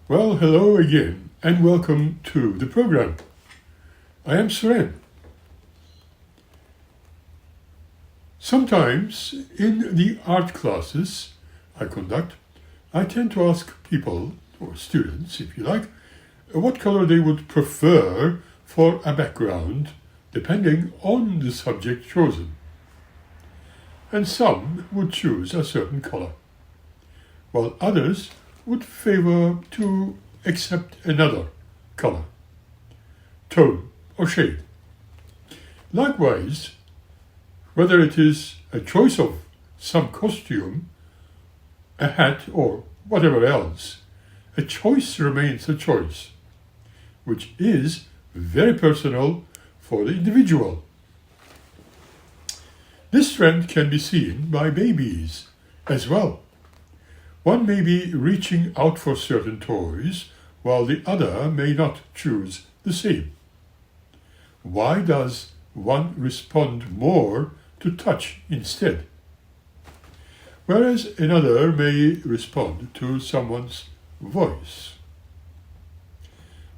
Well, hello again, and welcome to the program. I am Suren. Sometimes in the art classes I conduct, I tend to ask people, or students if you like, what color they would prefer for a background depending on the subject chosen. And some would choose a certain color, while others would favor to accept another color, tone, or shade. Likewise, whether it is a choice of some costume, a hat, or whatever else, a choice remains a choice, which is very personal for the individual. This trend can be seen by babies as well. One may be reaching out for certain toys, while the other may not choose the same. Why does one respond more to touch instead, whereas another may respond to someone's voice?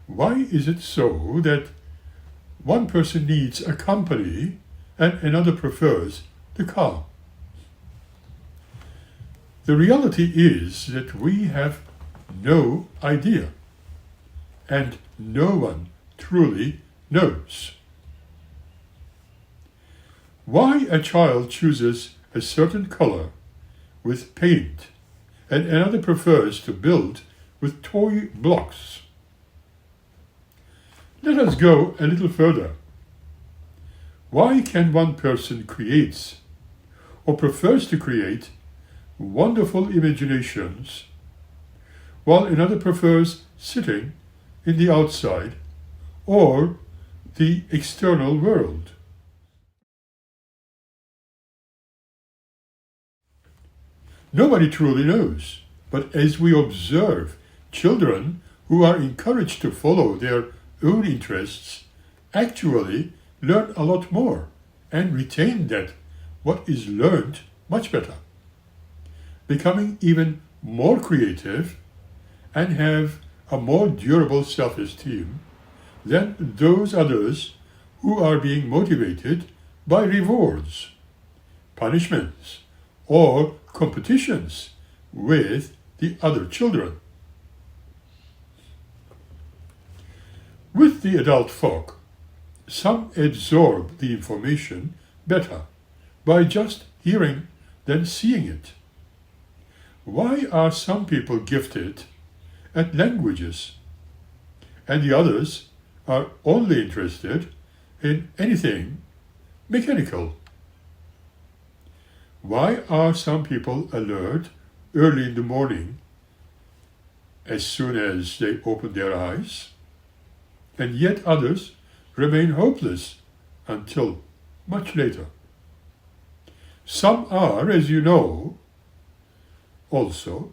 Why is it so that one person needs a company and another prefers the calm? The reality is that we have no idea, and no one truly knows. Why a child chooses a certain color with paint and another prefers to build with toy blocks? Let us go a little further. Why can one person creates or prefers to create wonderful imaginations, while another prefers sitting in the outside or the external world? Nobody truly knows, but as we observe children who are encouraged to follow their own interests, actually learn a lot more and retain that what is learned much better, becoming even more creative and have a more durable self-esteem than those others who are being motivated by rewards, punishments, or competitions with the other children. With the adult folk, some absorb the information better by just hearing than seeing it. Why are some people gifted at languages and the others are only interested in anything mechanical? Why are some people alert early in the morning as soon as they open their eyes, and yet others remain hopeless until much later? Some are, as you know, also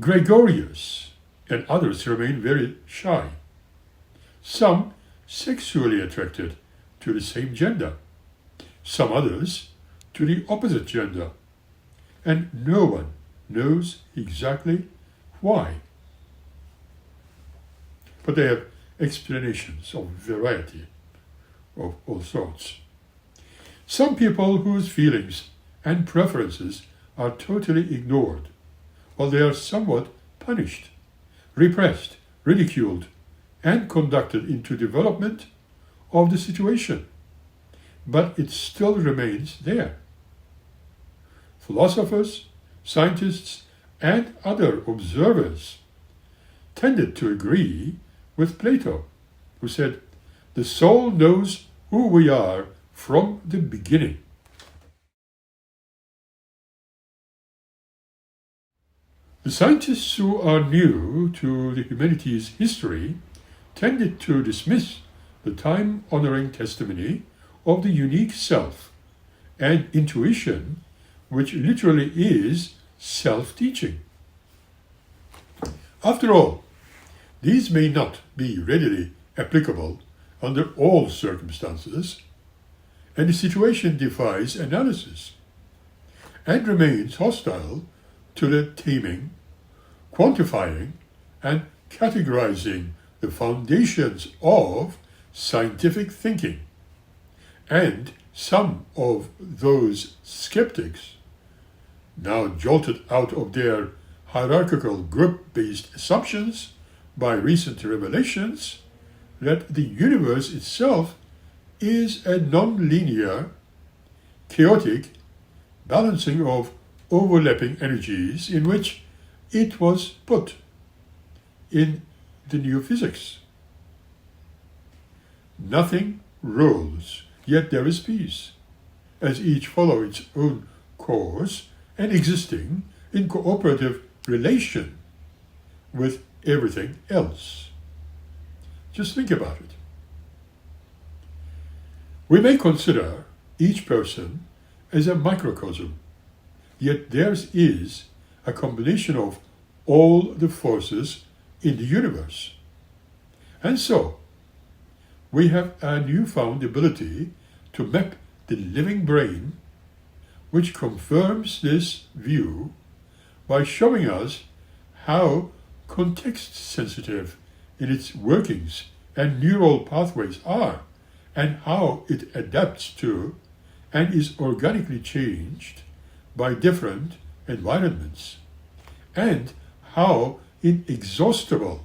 gregarious, and others remain very shy. Some sexually attracted to the same gender, some others to the opposite gender, and no one knows exactly why. But they have explanations of variety of all sorts. Some people whose feelings and preferences are totally ignored, while they are somewhat punished, repressed, ridiculed, and conducted into development of the situation. But it still remains there. Philosophers, scientists, and other observers tended to agree with Plato, who said, "The soul knows who we are from the beginning." The scientists who are new to the humanities' history tended to dismiss the time-honoring testimony of the unique self and intuition, which literally is self-teaching. After all, these may not be readily applicable under all circumstances, and the situation defies analysis and remains hostile to the taming, quantifying, and categorizing the foundations of scientific thinking, and some of those skeptics, now jolted out of their hierarchical group-based assumptions by recent revelations, that the universe itself is a non-linear, chaotic balancing of overlapping energies in which it was put in the new physics. Nothing rules, yet there is peace, as each follow its own course and existing in cooperative relation with everything else. Just think about it. We may consider each person as a microcosm, yet theirs is a combination of all the forces in the universe. And so, we have a newfound ability to map the living brain, which confirms this view by showing us how context-sensitive in its workings and neural pathways are, and how it adapts to and is organically changed by different environments, and how inexhaustible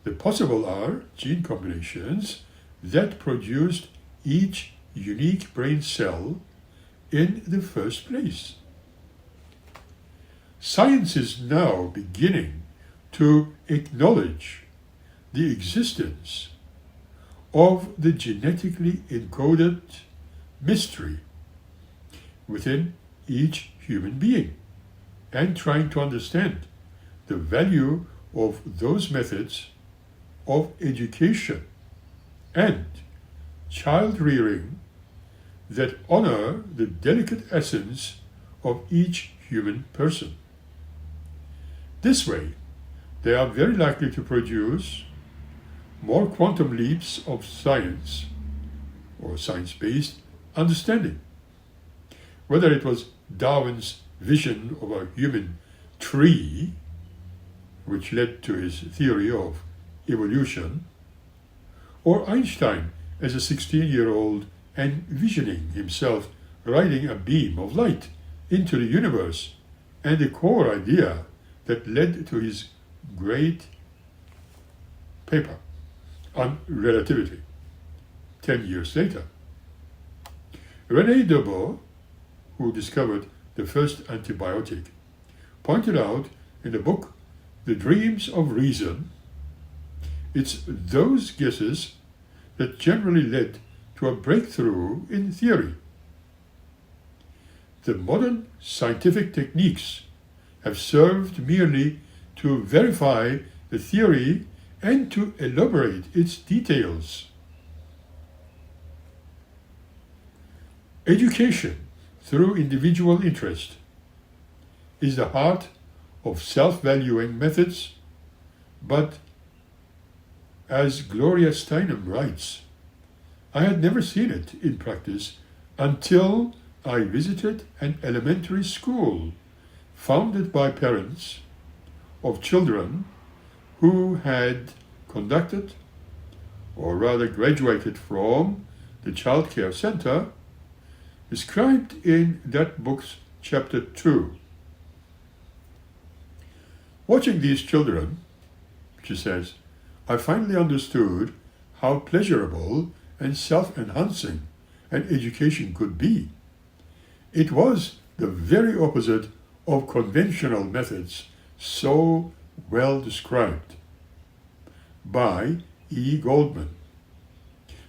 the possible are gene combinations that produced each unique brain cell in the first place. Science is now beginning to acknowledge the existence of the genetically encoded mystery within each human being, and trying to understand the value of those methods of education and child rearing that honor the delicate essence of each human person. This way, they are very likely to produce more quantum leaps of science or science-based understanding. Whether it was Darwin's vision of a human tree, which led to his theory of evolution, or Einstein as a 16-year-old envisioning himself riding a beam of light into the universe, and the core idea that led to his great paper on relativity 10 years later. René Debout, who discovered the first antibiotic, pointed out in the book The Dreams of Reason, it's those guesses that generally led to a breakthrough in theory. The modern scientific techniques have served merely to verify the theory and to elaborate its details. Education through individual interest is the heart of self-valuing methods, but as Gloria Steinem writes, I had never seen it in practice until I visited an elementary school founded by parents of children who had conducted, or rather graduated from, the child care center described in that book's chapter 2. Watching these children, she says, I finally understood how pleasurable and self-enhancing an education could be. It was the very opposite of conventional methods so well described by E. Goldman.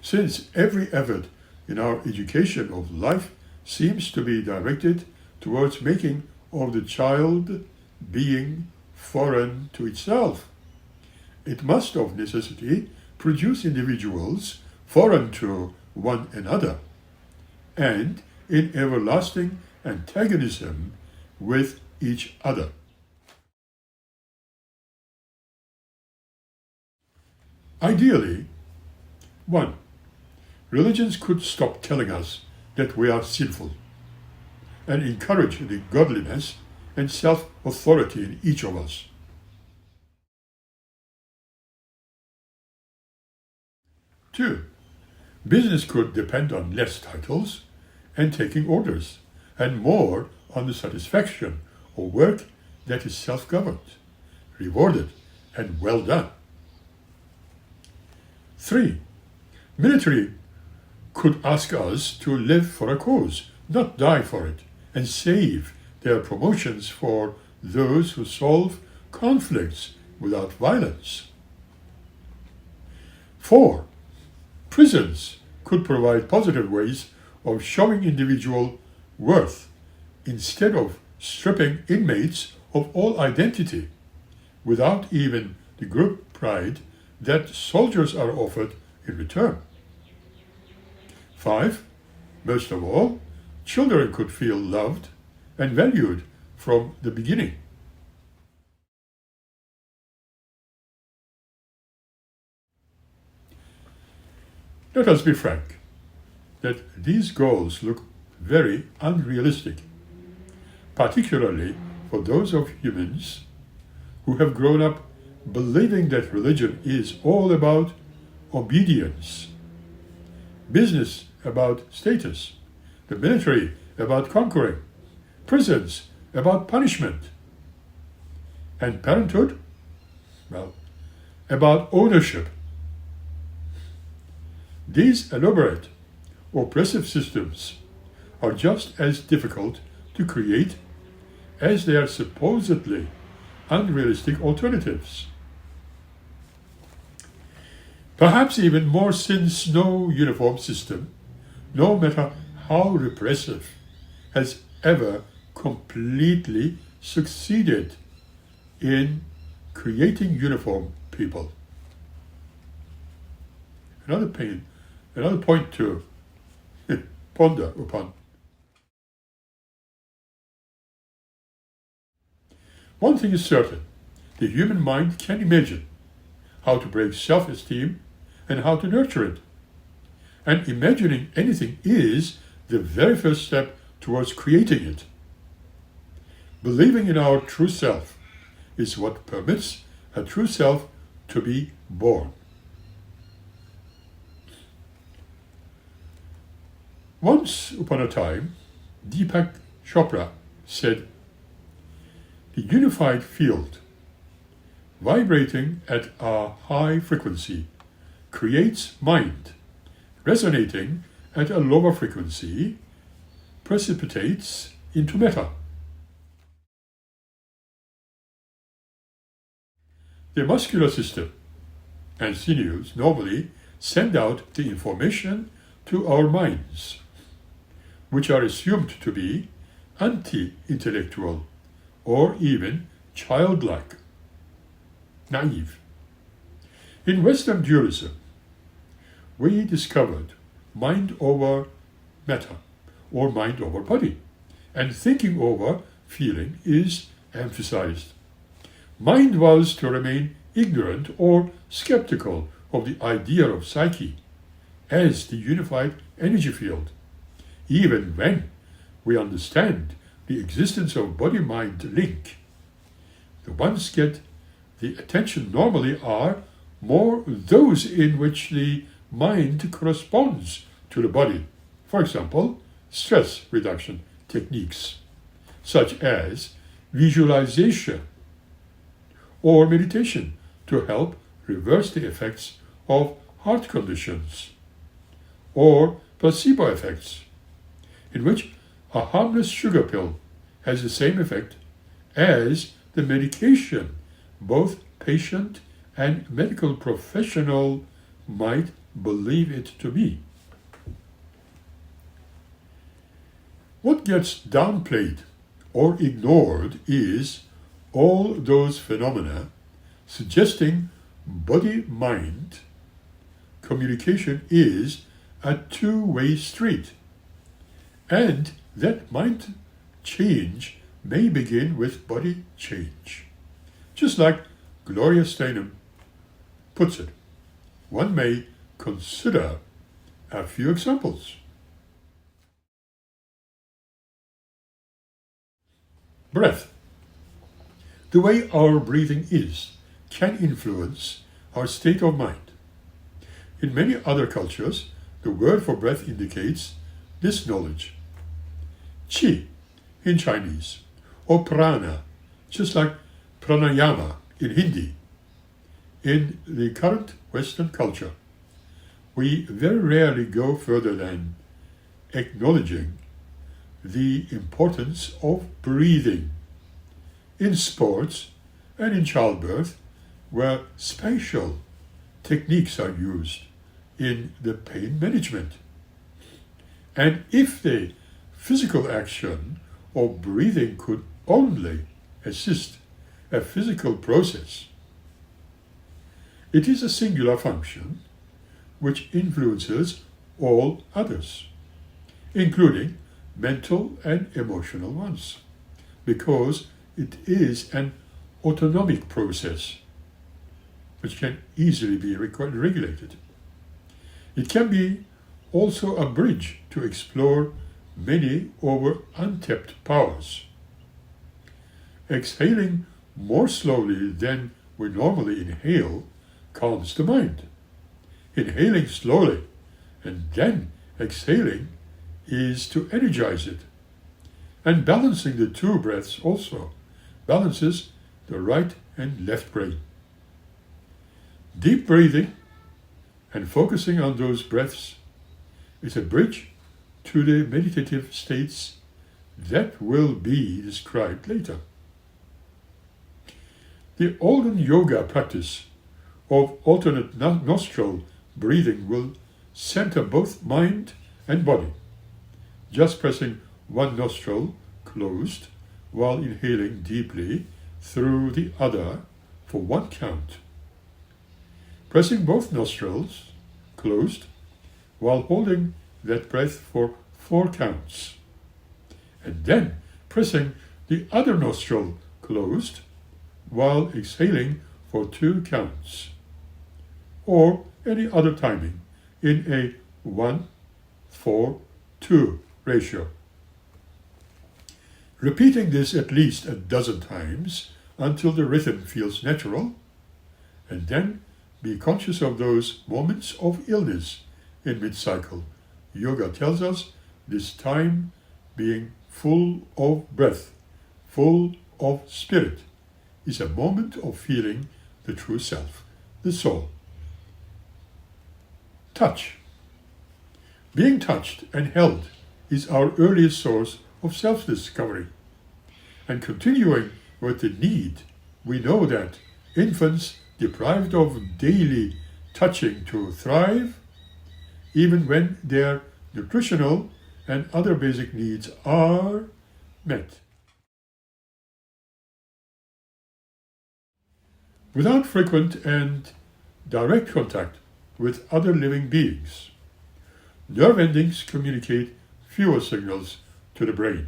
Since every effort in our education of life seems to be directed towards making of the child being foreign to itself, it must of necessity produce individuals foreign to one another and in everlasting antagonism with each other. Ideally, 1. Religions could stop telling us that we are sinful and encourage the godliness and self-authority in each of us. 2. Business could depend on less titles and taking orders, and more on the satisfaction of work that is self-governed, rewarded, and well done. 3. Military could ask us to live for a cause, not die for it, and save their promotions for those who solve conflicts without violence. 4. Prisons could provide positive ways of showing individual worth instead of stripping inmates of all identity, without even the group pride that soldiers are offered in return. 5. Most of all, children could feel loved and valued from the beginning. Let us be frank that these goals look very unrealistic, particularly for those of humans who have grown up believing that religion is all about obedience, business about status, the military about conquering, prisons about punishment, and parenthood, well, about ownership. These elaborate, oppressive systems are just as difficult to create as they are supposedly unrealistic alternatives. Perhaps even more, since no uniform system, no matter how repressive, has ever completely succeeded in creating uniform people. Another point to ponder upon. One thing is certain: the human mind can imagine how to break self-esteem and how to nurture it. And imagining anything is the very first step towards creating it. Believing in our true self is what permits a true self to be born. Once upon a time, Deepak Chopra said, "The unified field, vibrating at a high frequency, creates mind. Resonating at a lower frequency, precipitates into matter." The muscular system and sinews normally send out the information to our minds, which are assumed to be anti-intellectual or even childlike, naive. In Western dualism, we discovered mind over matter, or mind over body, and thinking over feeling is emphasized. Mind was to remain ignorant or skeptical of the idea of psyche as the unified energy field, even when we understand the existence of body-mind link. The ones get the attention normally are more those in which the mind corresponds to the body. For example, stress reduction techniques, such as visualization or meditation to help reverse the effects of heart conditions, or placebo effects, in which a harmless sugar pill has the same effect as the medication both patient and medical professional might believe it to be. What gets downplayed or ignored is all those phenomena suggesting body-mind communication is a two-way street, and that mind change may begin with body change. Just like Gloria Steinem puts it, one may consider a few examples. Breath. The way our breathing is can influence our state of mind. In many other cultures, the word for breath indicates this knowledge. Qi in Chinese, or prana, just like pranayama in Hindi. In the current Western culture, we very rarely go further than acknowledging the importance of breathing. In sports and in childbirth, where special techniques are used in the pain management. And if the physical action of breathing could only assist a physical process, it is a singular function which influences all others, including mental and emotional ones, because it is an autonomic process which can easily be regulated. It can be also a bridge to explore many over untapped powers. Exhaling more slowly than we normally inhale calms the mind. Inhaling slowly and then exhaling is to energize it. And balancing the two breaths also balances the right and left brain. Deep breathing and focusing on those breaths is a bridge to the meditative states that will be described later. The olden yoga practice of alternate nostril breathing will center both mind and body, just pressing one nostril closed while inhaling deeply through the other for one count. Pressing both nostrils closed while holding that breath for 4 counts. And then pressing the other nostril closed while exhaling for 2 counts. Or any other timing in a 1-4-2 ratio. Repeating this at least a dozen times until the rhythm feels natural, and then be conscious of those moments of illness in mid-cycle. Yoga tells us this time being full of breath, full of spirit, is a moment of feeling the true self, the soul. Touch. Being touched and held is our earliest source of self-discovery. And continuing with the need, we know that infants deprived of daily touching to thrive, even when their nutritional and other basic needs are met. Without frequent and direct contact with other living beings, nerve endings communicate fewer signals to the brain,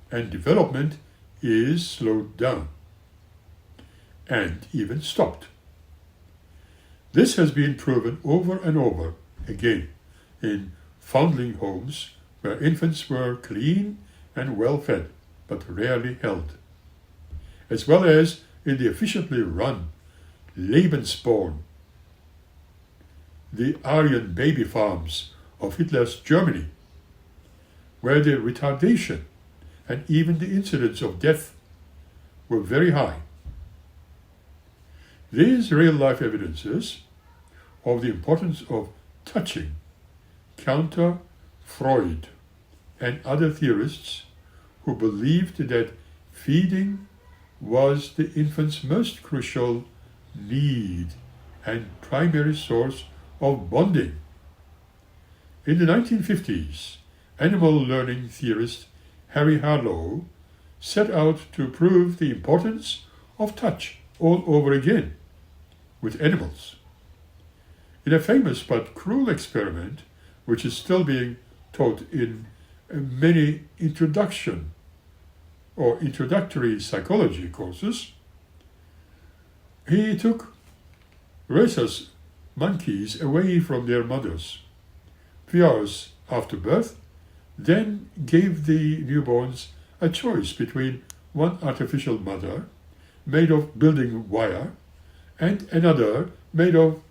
and development is slowed down and even stopped. This has been proven over and over again in foundling homes where infants were clean and well fed but rarely held, as well as in the efficiently run Lebensborn, the Aryan baby farms of Hitler's Germany, where the retardation and even the incidence of death were very high. These real-life evidences of the importance of touching counter Freud and other theorists who believed that feeding was the infant's most crucial need and primary source of bonding. In the 1950s, animal learning theorist Harry Harlow set out to prove the importance of touch all over again with animals. In a famous but cruel experiment, which is still being taught in many introductory psychology courses, he took rhesus monkeys away from their mothers 3 hours after birth, then gave the newborns a choice between one artificial mother made of building wire and another made of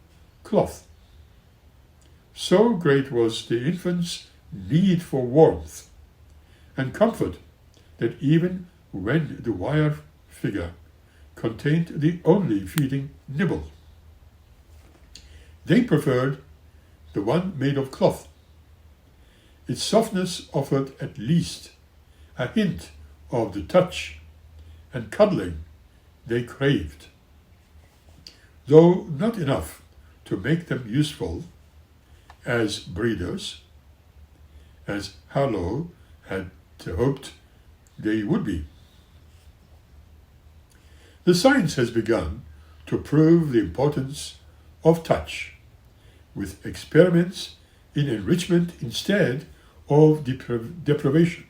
cloth. So great was the infant's need for warmth and comfort that even when the wire figure contained the only feeding nibble, they preferred the one made of cloth. Its softness offered at least a hint of the touch and cuddling they craved, though not enough to make them useful as breeders, as Harlow had hoped they would be. The science has begun to prove the importance of touch, with experiments in enrichment instead of deprivation.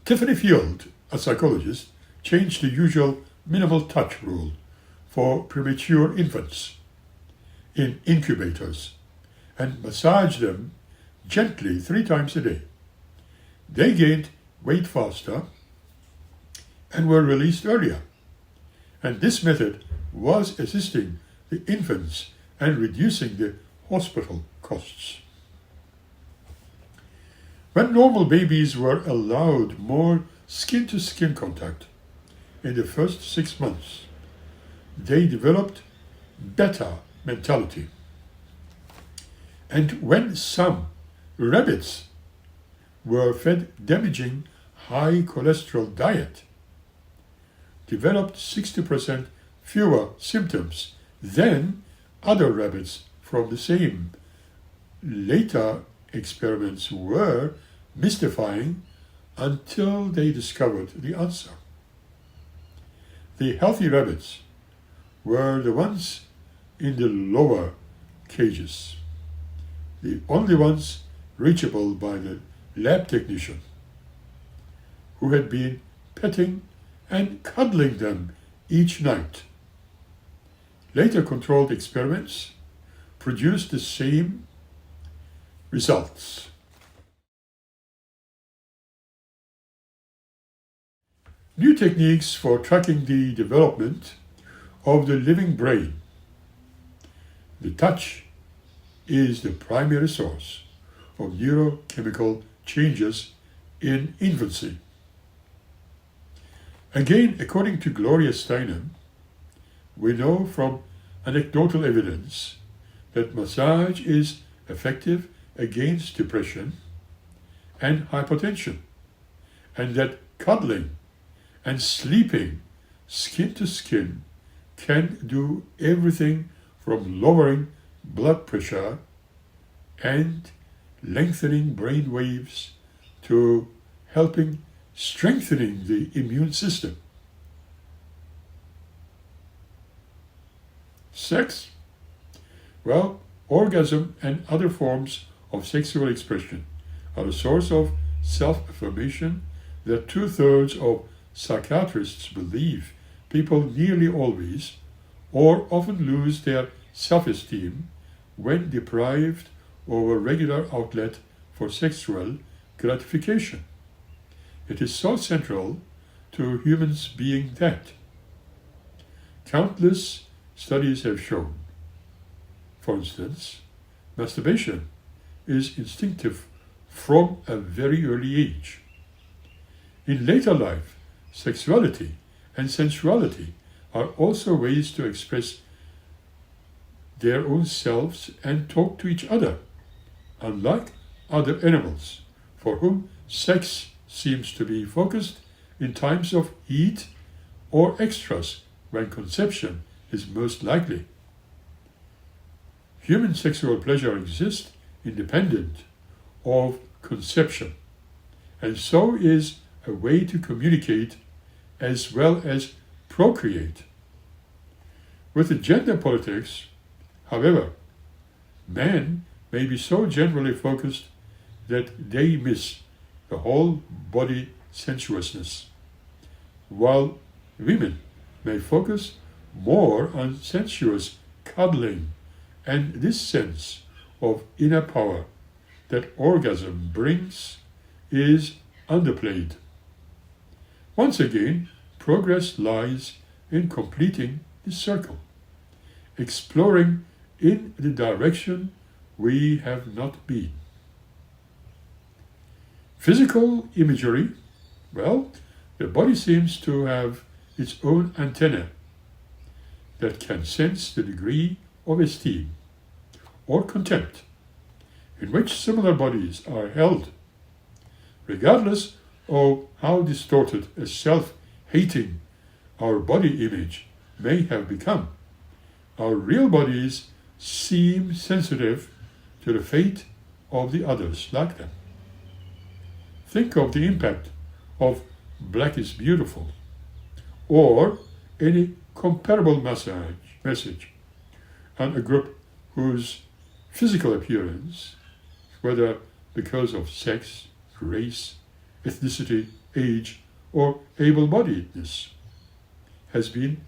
Tiffany Field, a psychologist, changed the usual minimal touch rule for premature infants in incubators and massaged them gently 3 times a day. They gained weight faster and were released earlier, and this method was assisting the infants and reducing the hospital costs. When normal babies were allowed more skin-to-skin contact in the first 6 months, they developed better mentality. And when some rabbits were fed damaging high cholesterol diet, developed 60% fewer symptoms than other rabbits from the same. Later experiments were mystifying until they discovered the answer. The healthy rabbits were the ones in the lower cages, the only ones reachable by the lab technician, who had been petting and cuddling them each night. Later controlled experiments produced the same results. New techniques for tracking the development of the living brain. The touch is the primary source of neurochemical changes in infancy. Again, according to Gloria Steinem, we know from anecdotal evidence that massage is effective against depression and hypertension, and that cuddling and sleeping skin to skin can do everything from lowering blood pressure and lengthening brain waves to helping strengthening the immune system. Sex? Well, orgasm and other forms of sexual expression are a source of self-affirmation that 2/3 of psychiatrists believe people nearly always or often lose their self-esteem when deprived of a regular outlet for sexual gratification. It is so central to humans being that. Countless studies have shown, for instance, masturbation is instinctive from a very early age. In later life, sexuality and sensuality are also ways to express their own selves and talk to each other, unlike other animals, for whom sex seems to be focused in times of heat or extras when conception is most likely. Human sexual pleasure exists independent of conception, and so is a way to communicate as well as procreate. With the gender politics, however, men may be so generally focused that they miss the whole body sensuousness, while women may focus more on sensuous cuddling and this sense of inner power that orgasm brings is underplayed. Once again, progress lies in completing the circle, exploring in the direction we have not been. Physical imagery, well, the body seems to have its own antenna that can sense the degree of esteem or contempt in which similar bodies are held, regardless of how distorted a self-hating our body image may have become. Our real bodies seem sensitive to the fate of the others like them. Think of the impact of Black is Beautiful or any comparable message on a group whose physical appearance, whether because of sex, race, ethnicity, age, or able-bodiedness, has been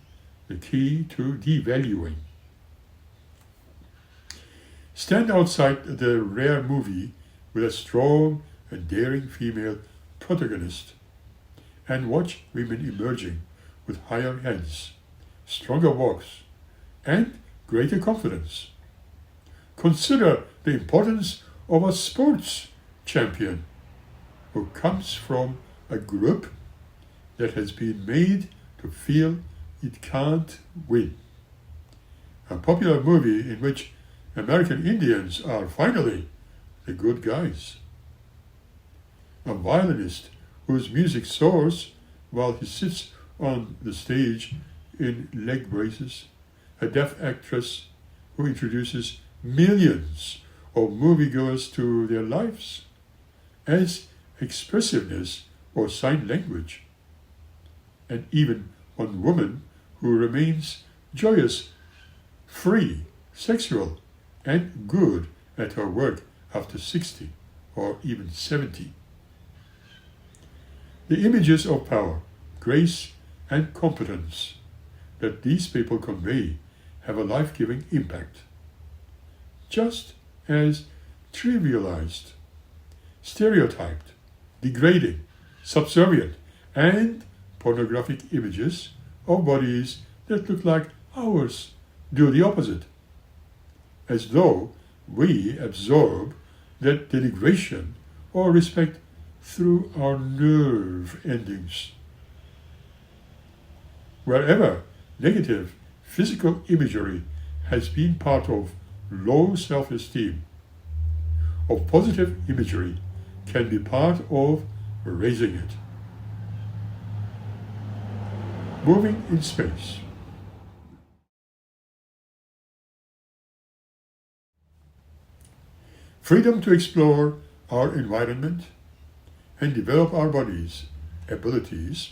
the key to devaluing. Stand outside the rare movie with a strong and daring female protagonist and watch women emerging with higher heads, stronger walks, and greater confidence. Consider the importance of a sports champion who comes from a group that has been made to feel it can't win. A popular movie in which American Indians are finally the good guys. A violinist whose music soars while he sits on the stage in leg braces. A deaf actress who introduces millions of moviegoers to their lives as expressiveness or sign language. And even one woman who remains joyous, free, sexual, and good at her work after 60 or even 70. The images of power, grace, and competence that these people convey have a life-giving impact. Just as trivialized, stereotyped, degrading, subservient, and pornographic images of bodies that look like ours do the opposite, as though we absorb that denigration or respect through our nerve endings. Wherever negative physical imagery has been part of low self-esteem, of positive imagery can be part of raising it. Moving in space. Freedom to explore our environment and develop our bodies' abilities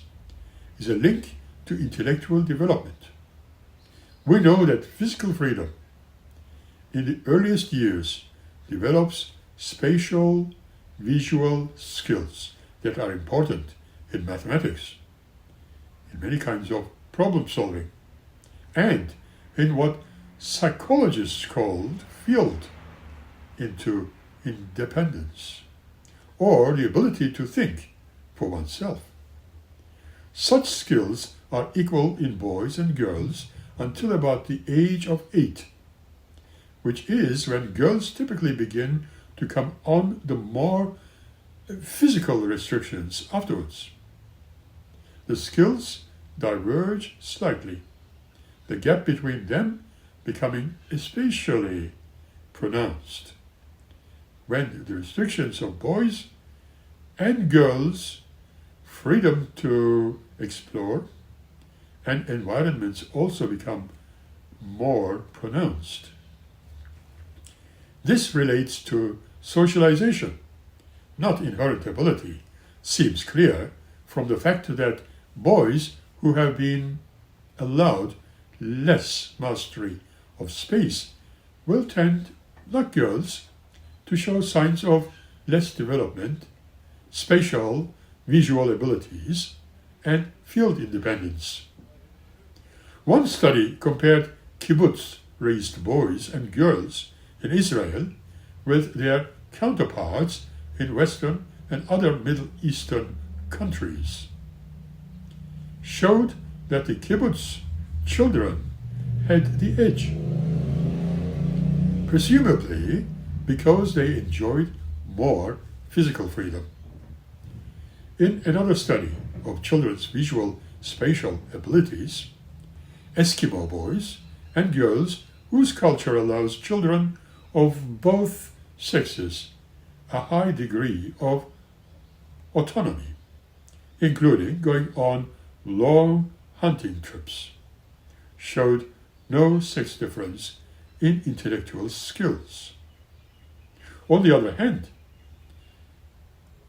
is a link to intellectual development. We know that physical freedom in the earliest years develops spatial, visual skills that are important in mathematics, in many kinds of problem solving, and in what psychologists called field into independence, or the ability to think for oneself. Such skills are equal in boys and girls until about the age of 8, which is when girls typically begin to come on the more physical restrictions afterwards. The skills diverge slightly, the gap between them becoming especially pronounced when the restrictions of boys and girls' freedom to explore and environments also become more pronounced. This relates to socialization, not inherent ability, seems clear from the fact that boys who have been allowed less mastery of space will tend, like girls, to show signs of less development, spatial, visual abilities, and field independence. One study compared kibbutz-raised boys and girls in Israel with their counterparts in Western and other Middle Eastern countries, showed that the kibbutz children had the edge, presumably because they enjoyed more physical freedom. In another study of children's visual spatial abilities, Eskimo boys and girls whose culture allows children of both sexes a high degree of autonomy, including going on long hunting trips, showed no sex difference in intellectual skills. On the other hand,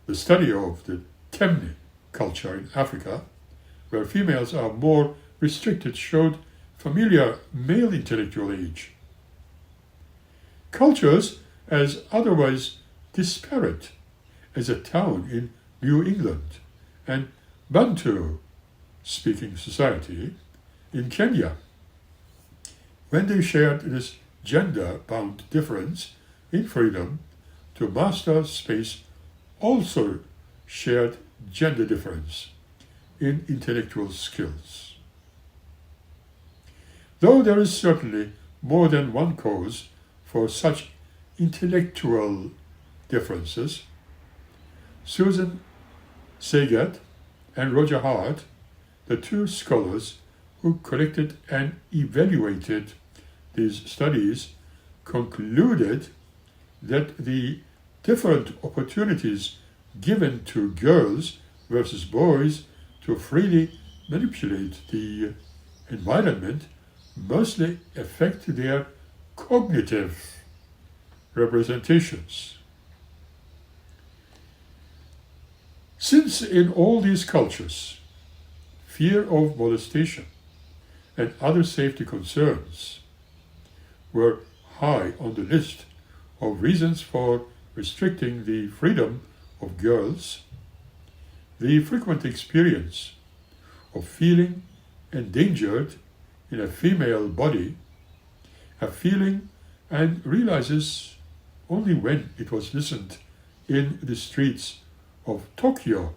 the study of the Temne culture in Africa, where females are more restricted, showed familiar male intellectual age. Cultures as otherwise disparate as a town in New England and Bantu-speaking society in Kenya, when they shared this gender-bound difference in freedom to master space, also shared gender difference in intellectual skills. Though there is certainly more than one cause for such intellectual differences, Susan Saget and Roger Hart, the two scholars who collected and evaluated these studies, concluded that the different opportunities given to girls versus boys to freely manipulate the environment mostly affect their cognitive representations. Since in all these cultures, fear of molestation and other safety concerns were high on the list of reasons for restricting the freedom of girls, the frequent experience of feeling endangered in a female body, a feeling and realizes only when it was listened in the streets of Tokyo,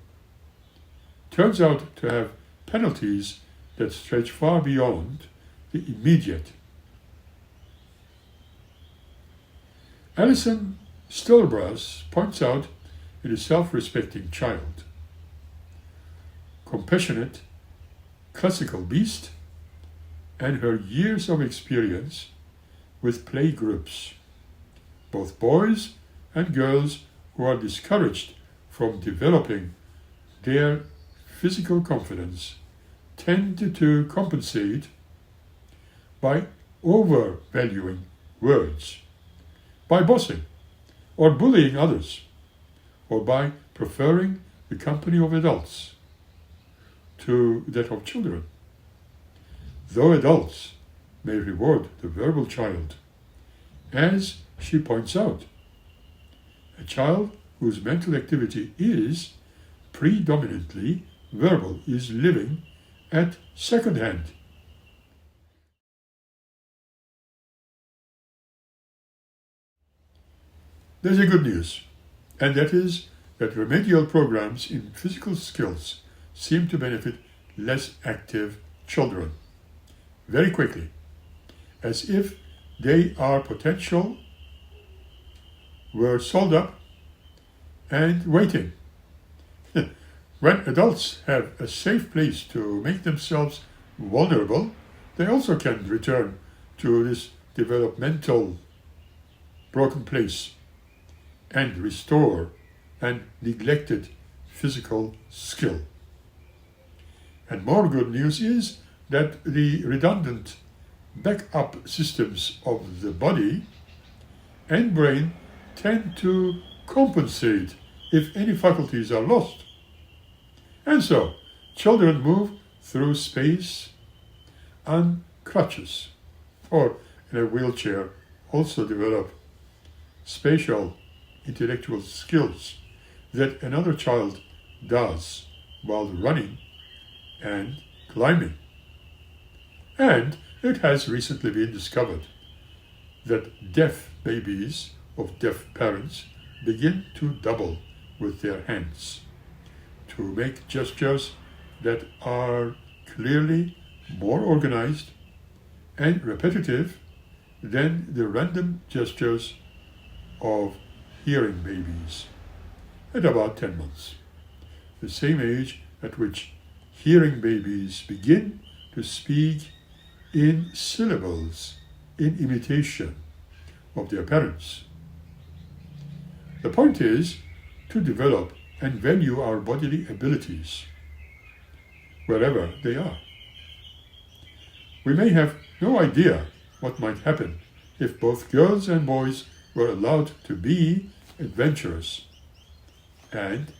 turns out to have penalties that stretch far beyond the immediate. Alison Stillbras points out in A Self-Respecting Child, compassionate, classical beast, and her years of experience with play groups, both boys and girls who are discouraged from developing their physical confidence tend to compensate by overvaluing words, by bossing or bullying others, or by preferring the company of adults to that of children. Though adults may reward the verbal child, as she points out, a child whose mental activity is predominantly verbal is living at second hand. There's a good news, and that is that remedial programs in physical skills seem to benefit less active children very quickly, as if they are potential, were sold up and waiting. When adults have a safe place to make themselves vulnerable, they also can return to this developmental broken place and restore an neglected physical skill. And more good news is that the redundant backup systems of the body and brain tend to compensate if any faculties are lost. And so, children move through space on crutches, or in a wheelchair, also develop spatial intellectual skills that another child does while running and climbing. And it has recently been discovered that deaf babies of deaf parents begin to double with their hands to make gestures that are clearly more organized and repetitive than the random gestures of hearing babies at about 10 months, the same age at which hearing babies begin to speak in syllables in imitation of their parents. The point is to develop and value our bodily abilities wherever they are. We may have no idea what might happen if both girls and boys were allowed to be adventurous and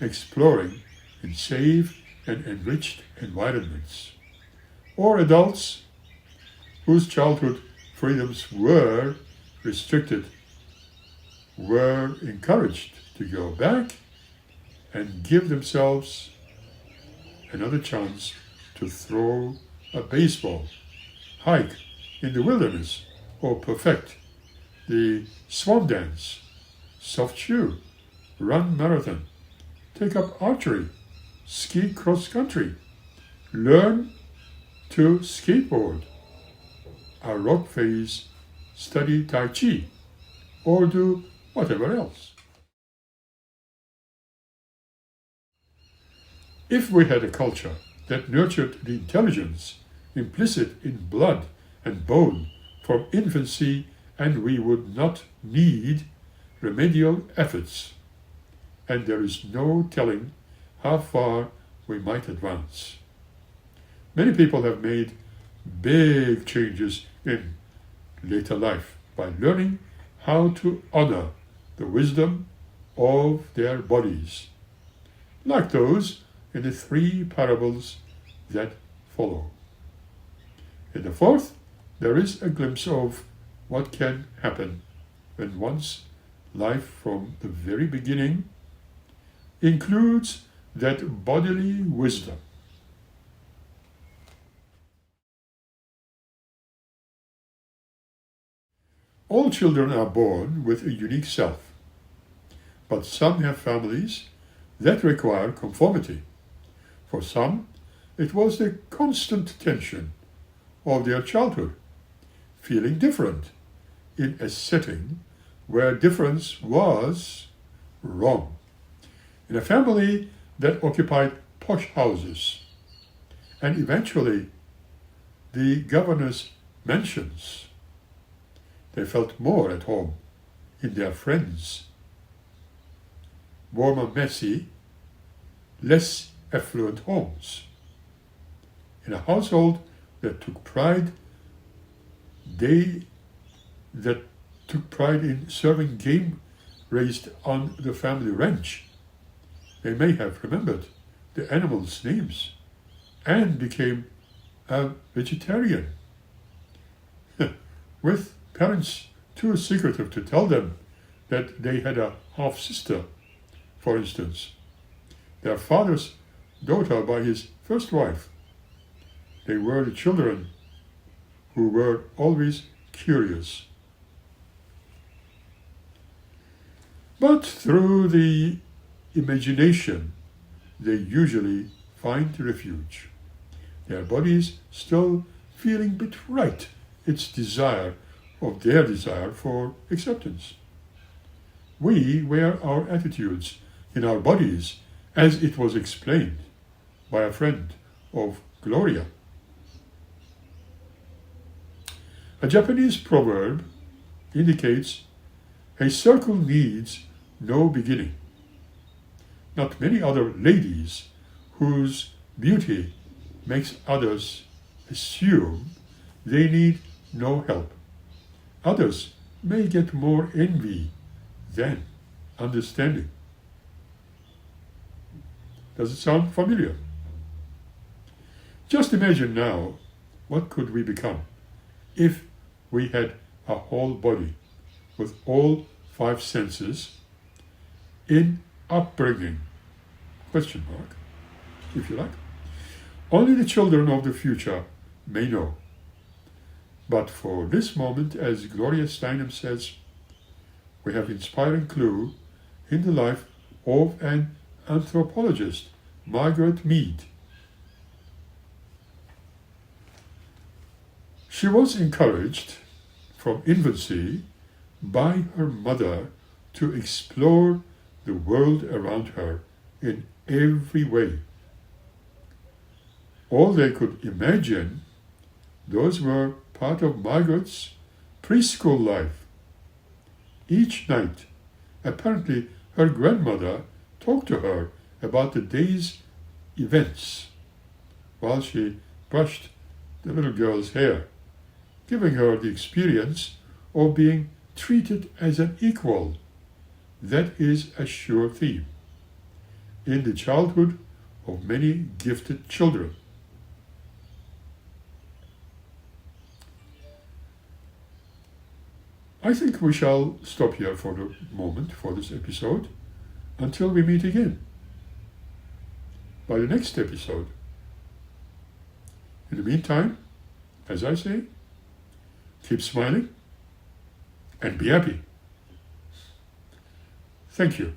exploring in safe and enriched environments, or adults whose childhood freedoms were restricted were encouraged to go back and give themselves another chance to throw a baseball, hike in the wilderness, or perfect the swan dance, soft shoe, run marathon, take up archery, ski cross country, learn to skateboard, a rock phase, study Tai Chi, or do whatever else. If we had a culture that nurtured the intelligence implicit in blood and bone from infancy, and we would not need remedial efforts, and there is no telling how far we might advance. Many people have made big changes in later life by learning how to honor the wisdom of their bodies, like those in the 3 parables that follow. In the 4th, there is a glimpse of what can happen when one's life from the very beginning includes that bodily wisdom. All children are born with a unique self, but some have families that require conformity. For some, it was the constant tension of their childhood, feeling different in a setting where difference was wrong. In a family that occupied posh houses, and eventually the governor's mansions, they felt more at home in their friends. Warmer, messy, less affluent homes. In a household that took pride in serving game raised on the family ranch, they may have remembered the animals' names and became a vegetarian. With parents too secretive to tell them that they had a half-sister, for instance, their father's daughter by his first wife. They were the children who were always curious. But through the imagination, they usually find refuge, their bodies still feeling bit right their desire for acceptance. We wear our attitudes in our bodies, as it was explained by a friend of Gloria. A Japanese proverb indicates a circle needs no beginning. Not many other ladies whose beauty makes others assume they need no help. Others may get more envy than understanding. Does it sound familiar? Just imagine now, what could we become if we had a whole body with all 5 senses in upbringing? ? If you like. Only the children of the future may know. But for this moment, as Gloria Steinem says, we have inspiring clue in the life of an anthropologist, Margaret Mead. She was encouraged from infancy by her mother to explore the world around her in every way. All they could imagine, those were part of Margaret's preschool life. Each night, apparently her grandmother talked to her about the day's events while she brushed the little girl's hair, giving her the experience of being treated as an equal. That is a sure theme in the childhood of many gifted children. I think we shall stop here for the moment for this episode until we meet again by the next episode. In the meantime, as I say, keep smiling and be happy. Thank you.